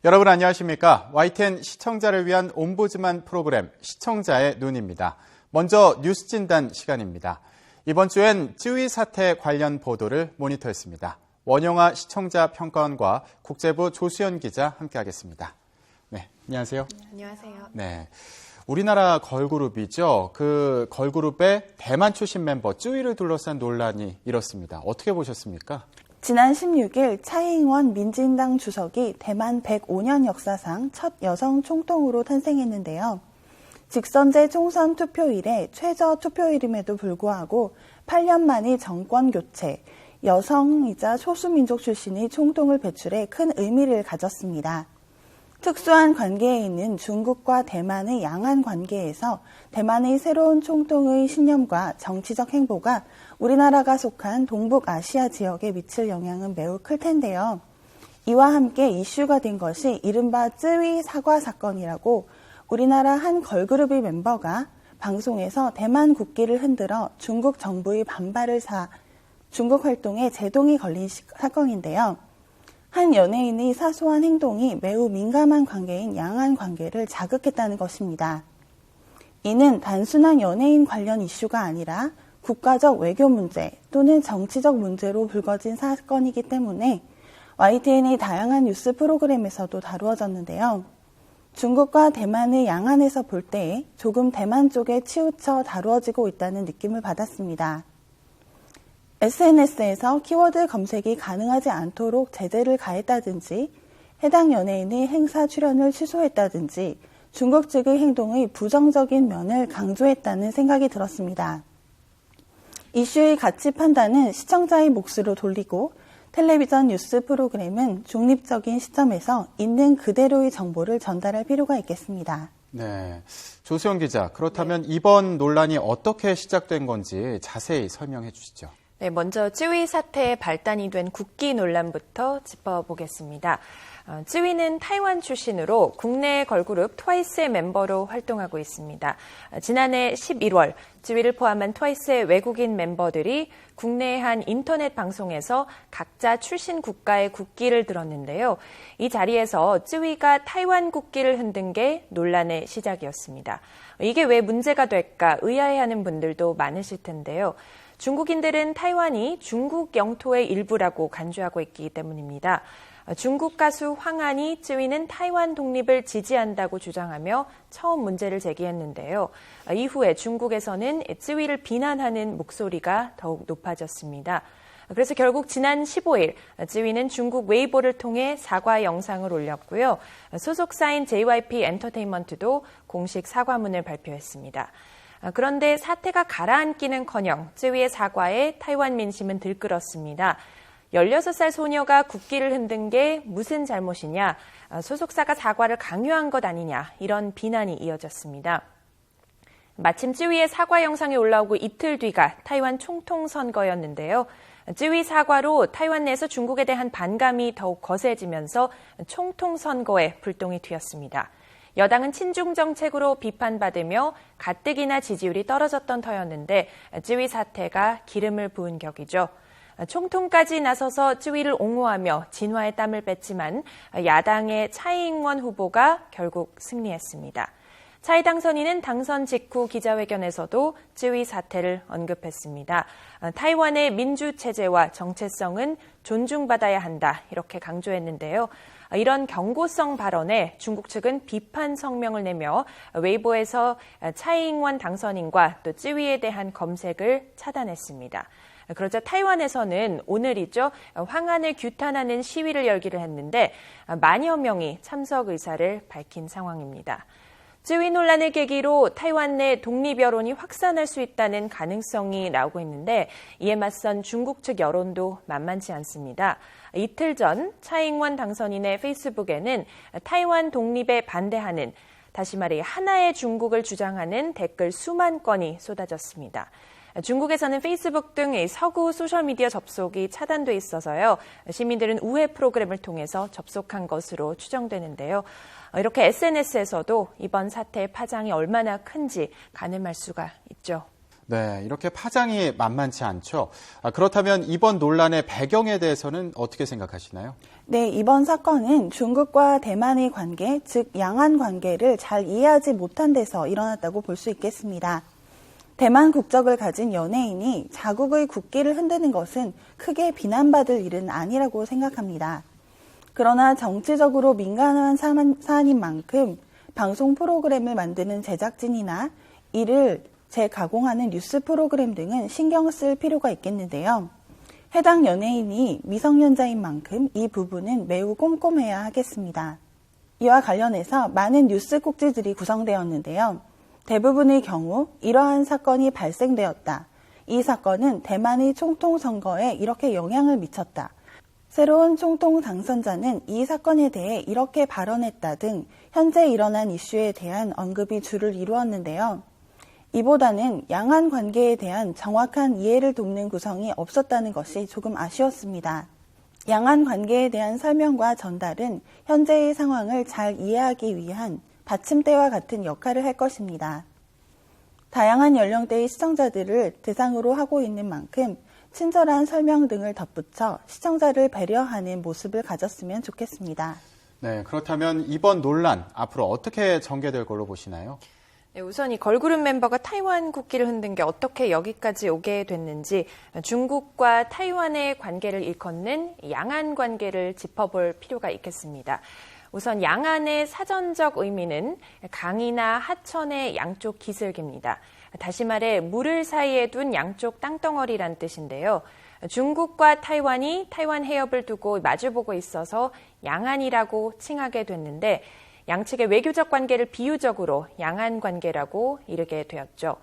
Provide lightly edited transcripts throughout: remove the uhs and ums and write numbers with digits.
여러분 안녕하십니까? YTN 시청자를 위한 옴부즈만 프로그램 시청자의 눈입니다. 먼저 뉴스 진단 시간입니다. 이번 주엔 쯔위 사태 관련 보도를 모니터했습니다. 원영아 시청자 평가원과 국제부 조수연 기자 함께하겠습니다. 네, 안녕하세요. 안녕하세요. 네, 우리나라 걸그룹이죠. 그 걸그룹의 대만 출신 멤버 쯔위를 둘러싼 논란이 일었습니다. 어떻게 보셨습니까? 지난 16일 차이잉원 민진당 주석이 대만 105년 역사상 첫 여성 총통으로 탄생했는데요. 직선제 총선 투표일에 최저 투표일임에도 불구하고 8년 만의 정권 교체, 여성이자 소수민족 출신의 총통을 배출해 큰 의미를 가졌습니다. 특수한 관계에 있는 중국과 대만의 양안 관계에서 대만의 새로운 총통의 신념과 정치적 행보가 우리나라가 속한 동북아시아 지역에 미칠 영향은 매우 클 텐데요. 이와 함께 이슈가 된 것이 이른바 쯔위 사과 사건이라고 우리나라 한 걸그룹의 멤버가 방송에서 대만 국기를 흔들어 중국 정부의 반발을 중국 활동에 제동이 걸린 사건인데요. 한 연예인의 사소한 행동이 매우 민감한 관계인 양안 관계를 자극했다는 것입니다. 이는 단순한 연예인 관련 이슈가 아니라 국가적 외교 문제 또는 정치적 문제로 불거진 사건이기 때문에 YTN의 다양한 뉴스 프로그램에서도 다루어졌는데요. 중국과 대만의 양안에서 볼 때 조금 대만 쪽에 치우쳐 다루어지고 있다는 느낌을 받았습니다. SNS에서 키워드 검색이 가능하지 않도록 제재를 가했다든지 해당 연예인의 행사 출연을 취소했다든지 중국 측의 행동의 부정적인 면을 강조했다는 생각이 들었습니다. 이슈의 가치 판단은 시청자의 몫으로 돌리고 텔레비전 뉴스 프로그램은 중립적인 시점에서 있는 그대로의 정보를 전달할 필요가 있겠습니다. 네, 조수연 기자, 그렇다면 이번 논란이 어떻게 시작된 건지 자세히 설명해 주시죠. 네, 먼저 쯔위 사태의 발단이 된 국기 논란부터 짚어보겠습니다. 쯔위는 타이완 출신으로 국내 걸그룹 트와이스의 멤버로 활동하고 있습니다. 지난해 11월 쯔위를 포함한 트와이스의 외국인 멤버들이 국내의 한 인터넷 방송에서 각자 출신 국가의 국기를 들었는데요. 이 자리에서 쯔위가 타이완 국기를 흔든 게 논란의 시작이었습니다. 이게 왜 문제가 될까 의아해하는 분들도 많으실 텐데요. 중국인들은 타이완이 중국 영토의 일부라고 간주하고 있기 때문입니다. 중국 가수 황한이 쯔위는 타이완 독립을 지지한다고 주장하며 처음 문제를 제기했는데요. 이후에 중국에서는 쯔위를 비난하는 목소리가 더욱 높아졌습니다. 그래서 결국 지난 15일 쯔위는 중국 웨이보를 통해 사과 영상을 올렸고요. 소속사인 JYP 엔터테인먼트도 공식 사과문을 발표했습니다. 그런데 사태가 가라앉기는커녕 쯔위의 사과에 타이완 민심은 들끓었습니다. 16살 소녀가 국기를 흔든 게 무슨 잘못이냐, 소속사가 사과를 강요한 것 아니냐, 이런 비난이 이어졌습니다. 마침 쯔위의 사과 영상이 올라오고 이틀 뒤가 타이완 총통 선거였는데요. 쯔위 사과로 타이완 내에서 중국에 대한 반감이 더욱 거세지면서 총통 선거에 불똥이 튀었습니다. 여당은 친중 정책으로 비판받으며 가뜩이나 지지율이 떨어졌던 터였는데 쯔위 사태가 기름을 부은 격이죠. 총통까지 나서서 쯔위를 옹호하며 진화의 땀을 뺐지만 야당의 차이잉원 후보가 결국 승리했습니다. 차이 당선인은 당선 직후 기자회견에서도 쯔위 사태를 언급했습니다. 타이완의 민주체제와 정체성은 존중받아야 한다, 이렇게 강조했는데요. 이런 경고성 발언에 중국 측은 비판 성명을 내며 웨이보에서 차이잉원 당선인과 또 쯔위에 대한 검색을 차단했습니다. 그러자 타이완에서는 오늘이죠, 황한을 규탄하는 시위를 열기를 했는데 만여 명이 참석 의사를 밝힌 상황입니다. 쯔위 논란을 계기로 타이완 내 독립 여론이 확산할 수 있다는 가능성이 나오고 있는데 이에 맞선 중국 측 여론도 만만치 않습니다. 이틀 전 차이잉원 당선인의 페이스북에는 타이완 독립에 반대하는, 다시 말해 하나의 중국을 주장하는 댓글 수만 건이 쏟아졌습니다. 중국에서는 페이스북 등 서구 소셜미디어 접속이 차단돼 있어서요. 시민들은 우회 프로그램을 통해서 접속한 것으로 추정되는데요. 이렇게 SNS에서도 이번 사태의 파장이 얼마나 큰지 가늠할 수가 있죠. 네, 이렇게 파장이 만만치 않죠. 그렇다면 이번 논란의 배경에 대해서는 어떻게 생각하시나요? 네, 이번 사건은 중국과 대만의 관계, 즉 양안 관계를 잘 이해하지 못한 데서 일어났다고 볼 수 있겠습니다. 대만 국적을 가진 연예인이 자국의 국기를 흔드는 것은 크게 비난받을 일은 아니라고 생각합니다. 그러나 정치적으로 민감한 사안인 만큼 방송 프로그램을 만드는 제작진이나 이를 재가공하는 뉴스 프로그램 등은 신경 쓸 필요가 있겠는데요. 해당 연예인이 미성년자인 만큼 이 부분은 매우 꼼꼼해야 하겠습니다. 이와 관련해서 많은 뉴스 꼭지들이 구성되었는데요. 대부분의 경우 이러한 사건이 발생되었다. 이 사건은 대만의 총통 선거에 이렇게 영향을 미쳤다. 새로운 총통 당선자는 이 사건에 대해 이렇게 발언했다 등 현재 일어난 이슈에 대한 언급이 주를 이루었는데요. 이보다는 양안 관계에 대한 정확한 이해를 돕는 구성이 없었다는 것이 조금 아쉬웠습니다. 양안 관계에 대한 설명과 전달은 현재의 상황을 잘 이해하기 위한 받침대와 같은 역할을 할 것입니다. 다양한 연령대의 시청자들을 대상으로 하고 있는 만큼 친절한 설명 등을 덧붙여 시청자를 배려하는 모습을 가졌으면 좋겠습니다. 네, 그렇다면 이번 논란 앞으로 어떻게 전개될 걸로 보시나요? 네, 우선 이 걸그룹 멤버가 타이완 국기를 흔든 게 어떻게 여기까지 오게 됐는지 중국과 타이완의 관계를 일컫는 양안 관계를 짚어볼 필요가 있겠습니다. 우선 양안의 사전적 의미는 강이나 하천의 양쪽 기슭입니다. 다시 말해 물을 사이에 둔 양쪽 땅덩어리란 뜻인데요. 중국과 타이완이 타이완 해협을 두고 마주보고 있어서 양안이라고 칭하게 됐는데 양측의 외교적 관계를 비유적으로 양안 관계라고 이르게 되었죠.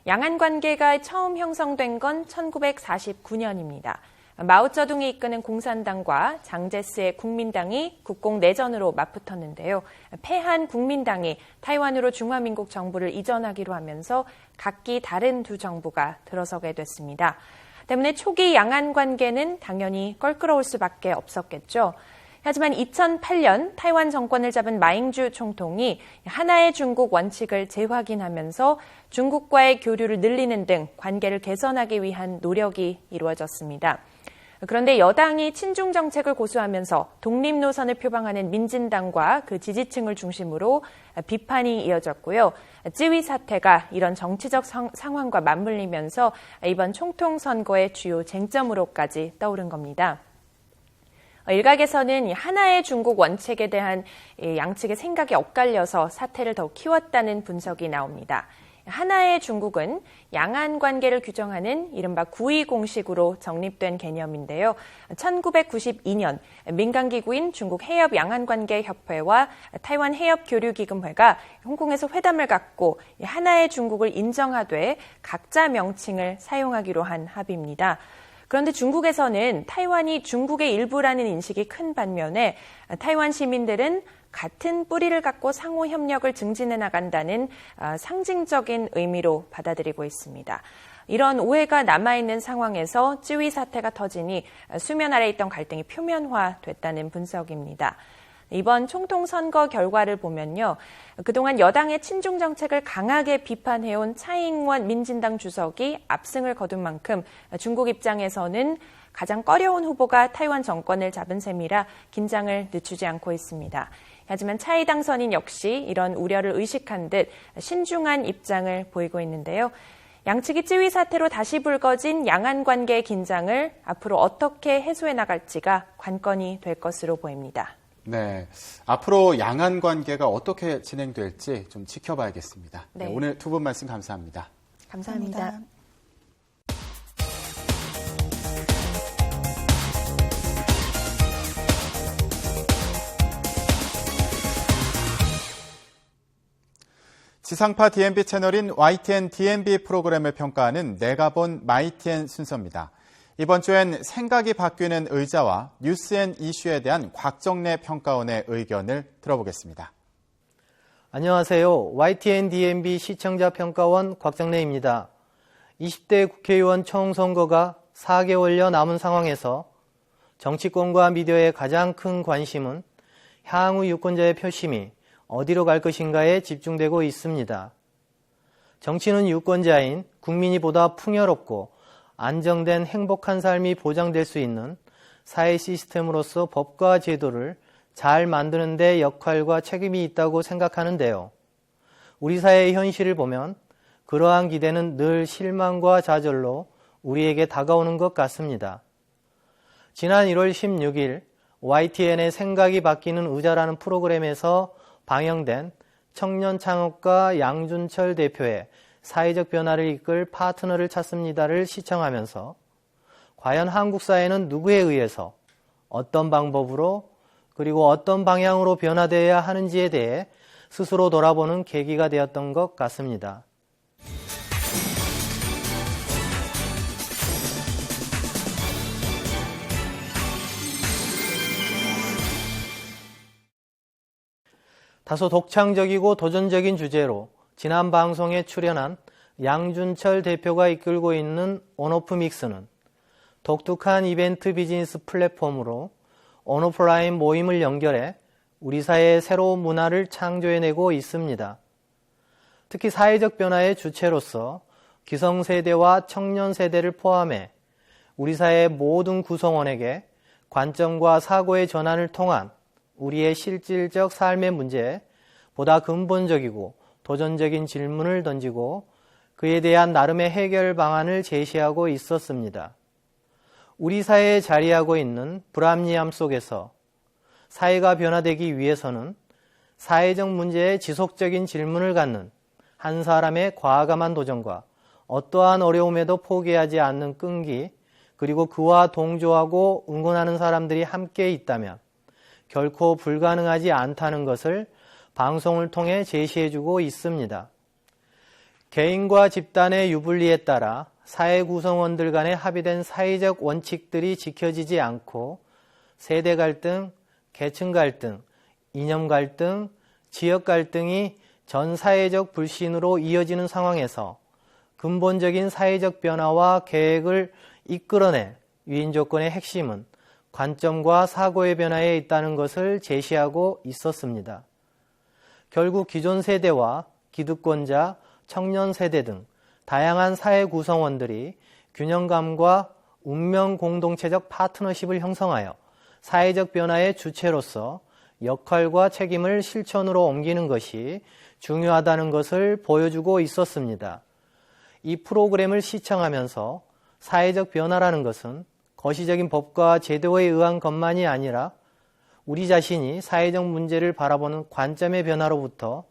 양안 관계가 처음 형성된 건 1949년입니다. 마오쩌둥이 이끄는 공산당과 장제스의 국민당이 국공 내전으로 맞붙었는데요. 패한 국민당이 타이완으로 중화민국 정부를 이전하기로 하면서 각기 다른 두 정부가 들어서게 됐습니다. 때문에 초기 양안 관계는 당연히 껄끄러울 수밖에 없었겠죠. 하지만 2008년 타이완 정권을 잡은 마잉주 총통이 하나의 중국 원칙을 재확인하면서 중국과의 교류를 늘리는 등 관계를 개선하기 위한 노력이 이루어졌습니다. 그런데 여당이 친중 정책을 고수하면서 독립 노선을 표방하는 민진당과 그 지지층을 중심으로 비판이 이어졌고요. 찌위 사태가 이런 정치적 상황과 맞물리면서 이번 총통 선거의 주요 쟁점으로까지 떠오른 겁니다. 일각에서는 하나의 중국 원칙에 대한 양측의 생각이 엇갈려서 사태를 더욱 키웠다는 분석이 나옵니다. 하나의 중국은 양안 관계를 규정하는 이른바 9.2 공식으로 정립된 개념인데요. 1992년 민간기구인 중국 해협 양안관계협회와 타이완 해협교류기금회가 홍콩에서 회담을 갖고 하나의 중국을 인정하되 각자 명칭을 사용하기로 한 합의입니다. 그런데 중국에서는 타이완이 중국의 일부라는 인식이 큰 반면에 타이완 시민들은 같은 뿌리를 갖고 상호 협력을 증진해 나간다는 상징적인 의미로 받아들이고 있습니다. 이런 오해가 남아있는 상황에서 찌위 사태가 터지니 수면 아래 있던 갈등이 표면화됐다는 분석입니다. 이번 총통 선거 결과를 보면요. 그동안 여당의 친중 정책을 강하게 비판해온 차이잉원 민진당 주석이 압승을 거둔 만큼 중국 입장에서는 가장 꺼려운 후보가 타이완 정권을 잡은 셈이라 긴장을 늦추지 않고 있습니다. 하지만 차이 당선인 역시 이런 우려를 의식한 듯 신중한 입장을 보이고 있는데요. 양측이 찌위 사태로 다시 불거진 양안 관계의 긴장을 앞으로 어떻게 해소해 나갈지가 관건이 될 것으로 보입니다. 네, 앞으로 양안 관계가 어떻게 진행될지 좀 지켜봐야겠습니다. 네. 네, 오늘 두 분 말씀 감사합니다. 감사합니다. 지상파 DMB 채널인 YTN DMB 프로그램을 평가하는 내가 본 마이TN 순서입니다. 이번 주엔 생각이 바뀌는 의자와 뉴스 앤 이슈에 대한 곽정래 평가원의 의견을 들어보겠습니다. 안녕하세요. YTN DMB 시청자 평가원 곽정래입니다. 20대 국회의원 총선거가 4개월여 남은 상황에서 정치권과 미디어의 가장 큰 관심은 향후 유권자의 표심이 어디로 갈 것인가에 집중되고 있습니다. 정치는 유권자인 국민이 보다 풍요롭고 안정된 행복한 삶이 보장될 수 있는 사회 시스템으로서 법과 제도를 잘 만드는 데 역할과 책임이 있다고 생각하는데요. 우리 사회의 현실을 보면 그러한 기대는 늘 실망과 좌절로 우리에게 다가오는 것 같습니다. 지난 1월 16일 YTN의 생각이 바뀌는 의자라는 프로그램에서 방영된 청년 창업가 양준철 대표의 사회적 변화를 이끌 파트너를 찾습니다를 시청하면서 과연 한국 사회는 누구에 의해서 어떤 방법으로 그리고 어떤 방향으로 변화되어야 하는지에 대해 스스로 돌아보는 계기가 되었던 것 같습니다. 다소 독창적이고 도전적인 주제로 지난 방송에 출연한 양준철 대표가 이끌고 있는 온오프믹스는 독특한 이벤트 비즈니스 플랫폼으로 온오프라인 모임을 연결해 우리 사회의 새로운 문화를 창조해내고 있습니다. 특히 사회적 변화의 주체로서 기성세대와 청년세대를 포함해 우리 사회의 모든 구성원에게 관점과 사고의 전환을 통한 우리의 실질적 삶의 문제에 보다 근본적이고 도전적인 질문을 던지고 그에 대한 나름의 해결 방안을 제시하고 있었습니다. 우리 사회에 자리하고 있는 불합리함 속에서 사회가 변화되기 위해서는 사회적 문제에 지속적인 질문을 갖는 한 사람의 과감한 도전과 어떠한 어려움에도 포기하지 않는 끈기, 그리고 그와 동조하고 응원하는 사람들이 함께 있다면 결코 불가능하지 않다는 것을 방송을 통해 제시해주고 있습니다. 개인과 집단의 유불리에 따라 사회 구성원들 간에 합의된 사회적 원칙들이 지켜지지 않고 세대 갈등, 계층 갈등, 이념 갈등, 지역 갈등이 전 사회적 불신으로 이어지는 상황에서 근본적인 사회적 변화와 계획을 이끌어낼 유인 조건의 핵심은 관점과 사고의 변화에 있다는 것을 제시하고 있었습니다. 결국 기존 세대와 기득권자, 청년 세대 등 다양한 사회 구성원들이 균형감과 운명 공동체적 파트너십을 형성하여 사회적 변화의 주체로서 역할과 책임을 실천으로 옮기는 것이 중요하다는 것을 보여주고 있었습니다. 이 프로그램을 시청하면서 사회적 변화라는 것은 거시적인 법과 제도에 의한 것만이 아니라 우리 자신이 사회적 문제를 바라보는 관점의 변화로부터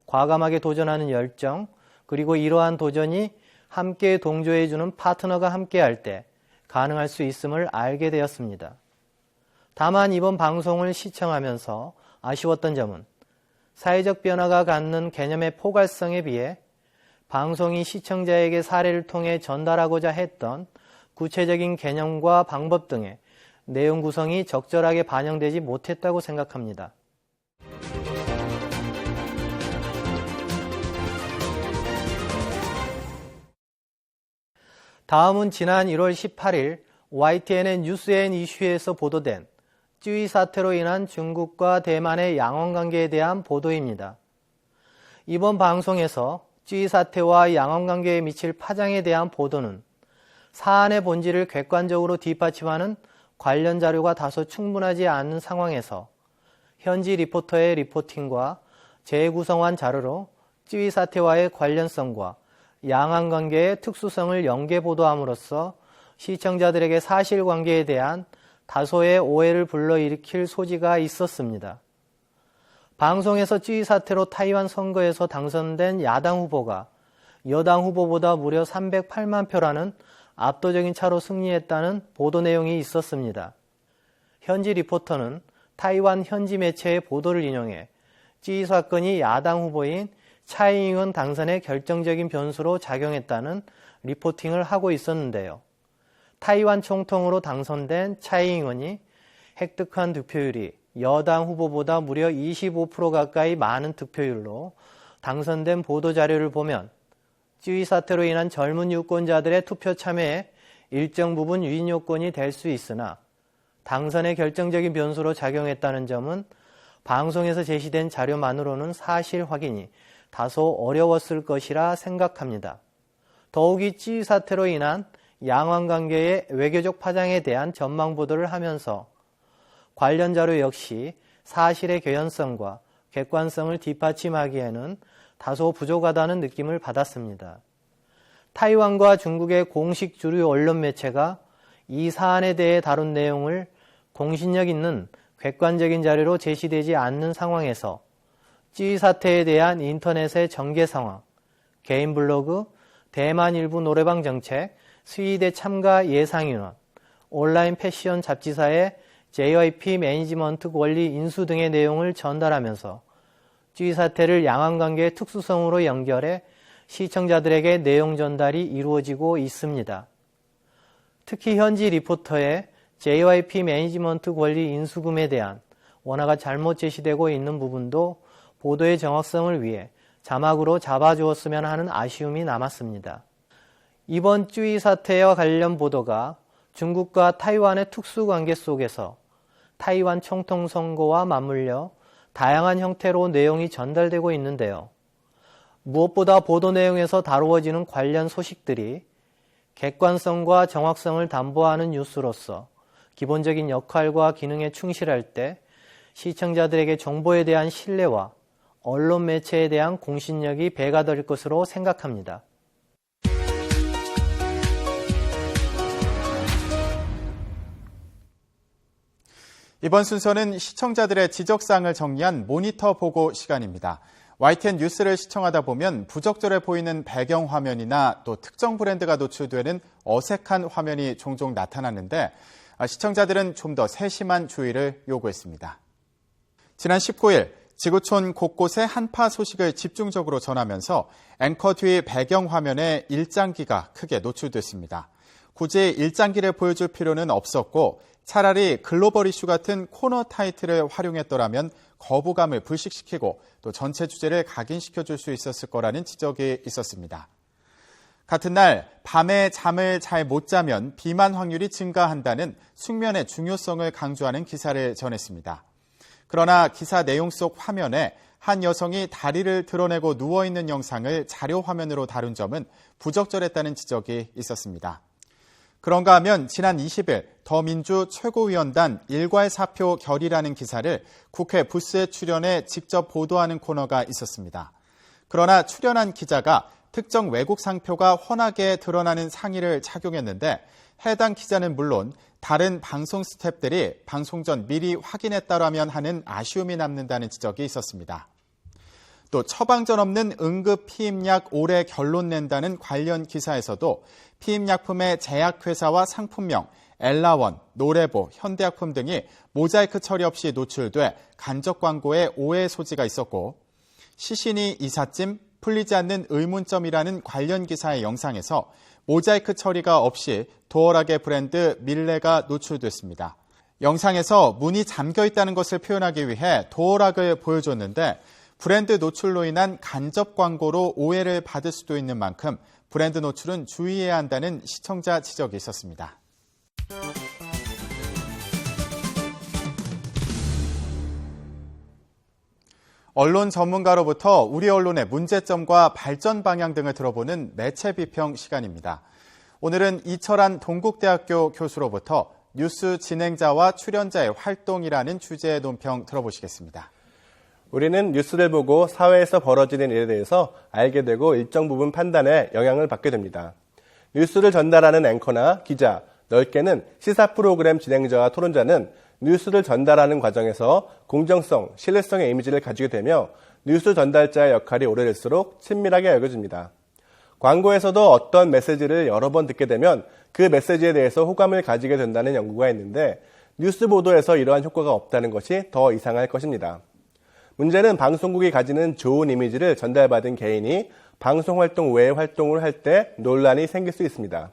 과감하게 도전하는 열정, 그리고 이러한 도전이 함께 동조해주는 파트너가 함께할 때 가능할 수 있음을 알게 되었습니다. 다만 이번 방송을 시청하면서 아쉬웠던 점은 사회적 변화가 갖는 개념의 포괄성에 비해 방송이 시청자에게 사례를 통해 전달하고자 했던 구체적인 개념과 방법 등의 내용 구성이 적절하게 반영되지 못했다고 생각합니다. 다음은 지난 1월 18일 YTN의 뉴스앤 이슈에서 보도된 쯔위 사태로 인한 중국과 대만의 양원관계에 대한 보도입니다. 이번 방송에서 쯔위 사태와 양원관계에 미칠 파장에 대한 보도는 사안의 본질을 객관적으로 뒷받침하는 관련 자료가 다소 충분하지 않은 상황에서 현지 리포터의 리포팅과 재구성한 자료로 쯔위 사태와의 관련성과 양안 관계의 특수성을 연계 보도함으로써 시청자들에게 사실관계에 대한 다소의 오해를 불러일으킬 소지가 있었습니다. 방송에서 쯔위 사태로 타이완 선거에서 당선된 야당 후보가 여당 후보보다 무려 308만 표라는 압도적인 차로 승리했다는 보도 내용이 있었습니다. 현지 리포터는 타이완 현지 매체의 보도를 인용해 쯔위 사건이 야당 후보인 차이잉원 당선의 결정적인 변수로 작용했다는 리포팅을 하고 있었는데요. 타이완 총통으로 당선된 차이잉원이 획득한 득표율이 여당 후보보다 무려 25% 가까이 많은 득표율로 당선된 보도자료를 보면 쯔위 사태로 인한 젊은 유권자들의 투표 참여에 일정 부분 유인 요건이 될 수 있으나 당선의 결정적인 변수로 작용했다는 점은 방송에서 제시된 자료만으로는 사실 확인이 다소 어려웠을 것이라 생각합니다. 더욱이 찌위 사태로 인한 양왕관계의 외교적 파장에 대한 전망 보도를 하면서 관련 자료 역시 사실의 개연성과 객관성을 뒷받침하기에는 다소 부족하다는 느낌을 받았습니다. 타이완과 중국의 공식 주류 언론 매체가 이 사안에 대해 다룬 내용을 공신력 있는 객관적인 자료로 제시되지 않는 상황에서 찌위 사태에 대한 인터넷의 전개 상황, 개인 블로그, 대만 일부 노래방 정책, 스위대 참가 예상 인원, 온라인 패션 잡지사의 JYP 매니지먼트 권리 인수 등의 내용을 전달하면서 찌위 사태를 양안관계의 특수성으로 연결해 시청자들에게 내용 전달이 이루어지고 있습니다. 특히 현지 리포터의 JYP 매니지먼트 권리 인수금에 대한 원화가 잘못 제시되고 있는 부분도 보도의 정확성을 위해 자막으로 잡아주었으면 하는 아쉬움이 남았습니다. 이번 찌위 사태와 관련 보도가 중국과 타이완의 특수관계 속에서 타이완 총통 선거와 맞물려 다양한 형태로 내용이 전달되고 있는데요. 무엇보다 보도 내용에서 다루어지는 관련 소식들이 객관성과 정확성을 담보하는 뉴스로서 기본적인 역할과 기능에 충실할 때 시청자들에게 정보에 대한 신뢰와 언론 매체에 대한 공신력이 배가 될 것으로 생각합니다. 이번 순서는 시청자들의 지적사항을 정리한 모니터 보고 시간입니다. YTN 뉴스를 시청하다 보면 부적절해 보이는 배경 화면이나 또 특정 브랜드가 노출되는 어색한 화면이 종종 나타나는데 시청자들은 좀 더 세심한 주의를 요구했습니다. 지난 19일 지구촌 곳곳의 한파 소식을 집중적으로 전하면서 앵커 뒤 배경 화면에 일장기가 크게 노출됐습니다. 굳이 일장기를 보여줄 필요는 없었고 차라리 글로벌 이슈 같은 코너 타이틀을 활용했더라면 거부감을 불식시키고 또 전체 주제를 각인시켜줄 수 있었을 거라는 지적이 있었습니다. 같은 날 밤에 잠을 잘 못 자면 비만 확률이 증가한다는 숙면의 중요성을 강조하는 기사를 전했습니다. 그러나 기사 내용 속 화면에 한 여성이 다리를 드러내고 누워있는 영상을 자료 화면으로 다룬 점은 부적절했다는 지적이 있었습니다. 그런가 하면 지난 20일 더민주 최고위원단 일괄사표 결의라는 기사를 국회 부스에 출연해 직접 보도하는 코너가 있었습니다. 그러나 출연한 기자가 특정 외국 상표가 훤하게 드러나는 상의를 착용했는데 해당 기자는 물론 다른 방송 스태프들이 방송 전 미리 확인했다라면 하는 아쉬움이 남는다는 지적이 있었습니다. 또 처방전 없는 응급 피임약 올해 결론 낸다는 관련 기사에서도 피임약품의 제약회사와 상품명, 엘라원, 노레보, 현대약품 등이 모자이크 처리 없이 노출돼 간접 광고에 오해 소지가 있었고 시신이 이삿짐, 풀리지 않는 의문점이라는 관련 기사의 영상에서 모자이크 처리가 없이 도어락의 브랜드 밀레가 노출됐습니다. 영상에서 문이 잠겨 있다는 것을 표현하기 위해 도어락을 보여줬는데 브랜드 노출로 인한 간접 광고로 오해를 받을 수도 있는 만큼 브랜드 노출은 주의해야 한다는 시청자 지적이 있었습니다. 언론 전문가로부터 우리 언론의 문제점과 발전 방향 등을 들어보는 매체 비평 시간입니다. 오늘은 이철한 동국대학교 교수로부터 뉴스 진행자와 출연자의 활동이라는 주제의 논평 들어보시겠습니다. 우리는 뉴스를 보고 사회에서 벌어지는 일에 대해서 알게 되고 일정 부분 판단에 영향을 받게 됩니다. 뉴스를 전달하는 앵커나 기자, 넓게는 시사 프로그램 진행자와 토론자는 뉴스를 전달하는 과정에서 공정성, 신뢰성의 이미지를 가지게 되며 뉴스 전달자의 역할이 오래될수록 친밀하게 여겨집니다. 광고에서도 어떤 메시지를 여러 번 듣게 되면 그 메시지에 대해서 호감을 가지게 된다는 연구가 있는데 뉴스 보도에서 이러한 효과가 없다는 것이 더 이상할 것입니다. 문제는 방송국이 가지는 좋은 이미지를 전달받은 개인이 방송활동 외의 활동을 할 때 논란이 생길 수 있습니다.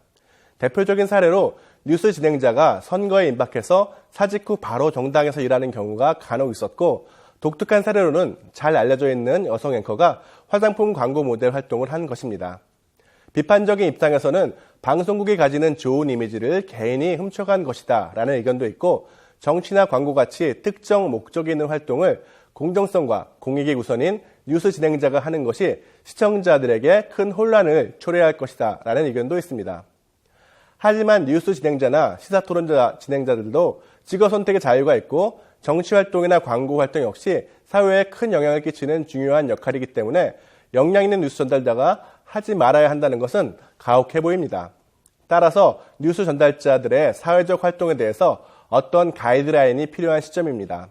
대표적인 사례로 뉴스 진행자가 선거에 임박해서 사직 후 바로 정당에서 일하는 경우가 간혹 있었고 독특한 사례로는 잘 알려져 있는 여성 앵커가 화장품 광고 모델 활동을 한 것입니다. 비판적인 입장에서는 방송국이 가지는 좋은 이미지를 개인이 훔쳐간 것이다 라는 의견도 있고 정치나 광고같이 특정 목적이 있는 활동을 공정성과 공익이 우선인 뉴스 진행자가 하는 것이 시청자들에게 큰 혼란을 초래할 것이다 라는 의견도 있습니다. 하지만 뉴스 진행자나 시사토론자 진행자들도 직업 선택의 자유가 있고 정치활동이나 광고활동 역시 사회에 큰 영향을 끼치는 중요한 역할이기 때문에 역량 있는 뉴스 전달자가 하지 말아야 한다는 것은 가혹해 보입니다. 따라서 뉴스 전달자들의 사회적 활동에 대해서 어떤 가이드라인이 필요한 시점입니다.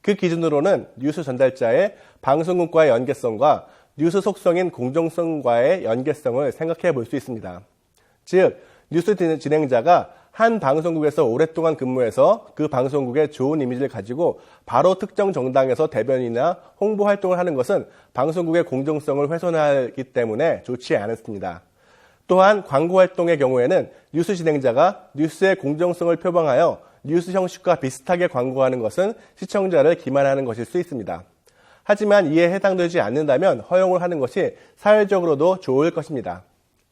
그 기준으로는 뉴스 전달자의 방송국과의 연계성과 뉴스 속성인 공정성과의 연계성을 생각해 볼 수 있습니다. 즉, 뉴스 진행자가 한 방송국에서 오랫동안 근무해서 그 방송국의 좋은 이미지를 가지고 바로 특정 정당에서 대변이나 홍보 활동을 하는 것은 방송국의 공정성을 훼손하기 때문에 좋지 않습니다. 또한 광고 활동의 경우에는 뉴스 진행자가 뉴스의 공정성을 표방하여 뉴스 형식과 비슷하게 광고하는 것은 시청자를 기만하는 것일 수 있습니다. 하지만 이에 해당되지 않는다면 허용을 하는 것이 사회적으로도 좋을 것입니다.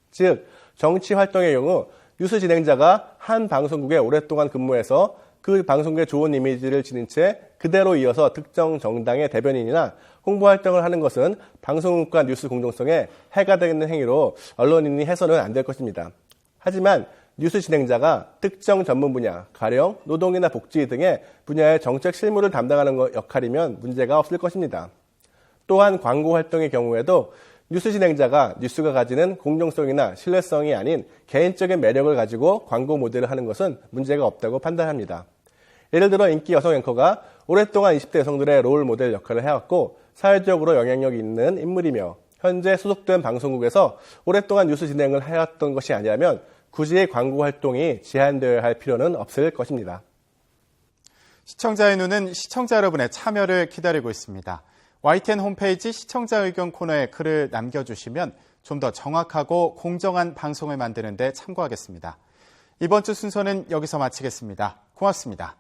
즉, 정치 활동의 경우 뉴스 진행자가 한 방송국에 오랫동안 근무해서 그 방송국의 좋은 이미지를 지닌 채 그대로 이어서 특정 정당의 대변인이나 홍보 활동을 하는 것은 방송국과 뉴스 공정성에 해가 되는 행위로 언론인이 해서는 안 될 것입니다. 하지만 뉴스 진행자가 특정 전문 분야, 가령 노동이나 복지 등의 분야의 정책 실무를 담당하는 역할이면 문제가 없을 것입니다. 또한 광고 활동의 경우에도 뉴스 진행자가 뉴스가 가지는 공정성이나 신뢰성이 아닌 개인적인 매력을 가지고 광고 모델을 하는 것은 문제가 없다고 판단합니다. 예를 들어 인기 여성 앵커가 오랫동안 20대 여성들의 롤 모델 역할을 해왔고 사회적으로 영향력이 있는 인물이며 현재 소속된 방송국에서 오랫동안 뉴스 진행을 해왔던 것이 아니라면 굳이 광고 활동이 제한되어야 할 필요는 없을 것입니다. 시청자의 눈은 시청자 여러분의 참여를 기다리고 있습니다. YTN 홈페이지 시청자 의견 코너에 글을 남겨주시면 좀 더 정확하고 공정한 방송을 만드는 데 참고하겠습니다. 이번 주 순서는 여기서 마치겠습니다. 고맙습니다.